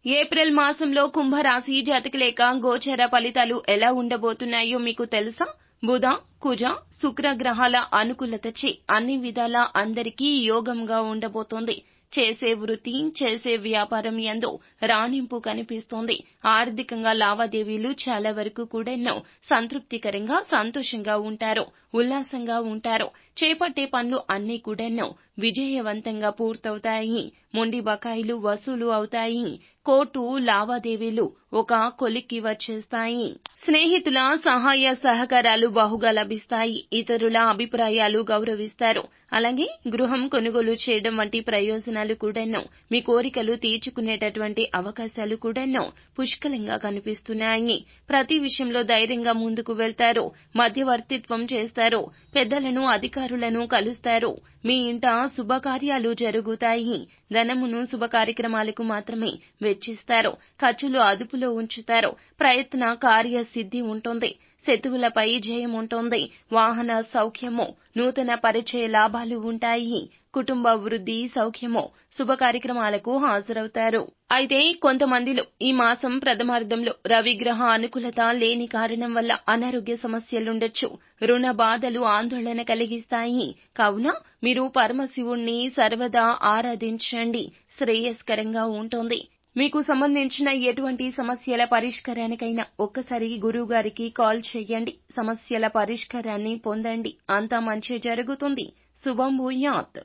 April మాసంలో కుంభరాశి జాతకులేక గోచర ఫలితాలు ఎలా ఉండబోతున్నాయో మీకు తెలుసా? బుధ, కుజ, శుక్ర గ్రహాల అనుకూలతచే అన్ని విధాలా అందరికీ యోగంగా ఉండబోతోంది. చేసే వృత్తి, చేసే వ్యాపారం యందు రాణింపు కనిపిస్తోంది. ఆర్థికంగా లావాదేవీలు చాలా వరకు కూడాను సంతృప్తికరంగా, సంతోషంగా ఉంటారు. ఉల్లాసంగా ఉంటారు. చేపట్టే పనులు అన్నీ కూడాను విజయవంతంగా పూర్తవుతాయి. మొండి బకాయిలు వసూలు అవుతాయి. కోర్టు లావాదేవీలు ఒక కొలిక్కి వచ్చేస్తాయి. స్నేహితుల సహాయ సహకారాలు బహుగా లభిస్తాయి. ఇతరుల అభిప్రాయాలు గౌరవిస్తారు. అలాగే గృహం కొనుగోలు చేయడం వంటి ప్రయోజనాలు కూడాను, మీ కోరికలు తీర్చుకునేటటువంటి అవకాశాలు కూడాను పుష్కలంగా కనిపిస్తున్నాయి. ప్రతి విషయంలో ధైర్యంగా ముందుకు వెళ్తారు. మధ్యవర్తిత్వం చేస్తారు. పెద్దలను, అధికారులను కలుస్తారు. మీ ఇంట శుభకార్యాలు జరుగుతాయి. ధనమును శుభ కార్యక్రమాలకు మాత్రమే వెచ్చిస్తారు. ఖర్చులు అదుపులో ఉంచుతారు. ప్రయత్న కార్య సిద్ధి ఉంటుంది. శత్రువులపై జయం ఉంటుంది. వాహన సౌఖ్యము, నూతన పరిచయ లాభాలు ఉంటాయి. కుటుంబ వృద్ధి, సౌఖ్యము, శుభ కార్యక్రమాలకు హాజరవుతారు. అయితే కొంతమందిలో ఈ మాసం ప్రథమార్థంలో రవిగ్రహ అనుకూలత లేని కారణం వల్ల అనారోగ్య సమస్యలుండొచ్చు. రుణ బాధలు ఆందోళన కలిగిస్తాయి. కావున మీరు పరమశివుణ్ణి సర్వదా ఆరాధించండి. శ్రేయస్కరంగా ఉంటుంది. మీకు సంబంధించిన ఎటువంటి సమస్యల పరిష్కారానికైనా ఒక్కసారి గురువుగారికి కాల్ చేయండి. సమస్యల పరిష్కారాన్ని పొందండి. అంతా మంచి జరుగుతుంది. శుభం భూయాత్.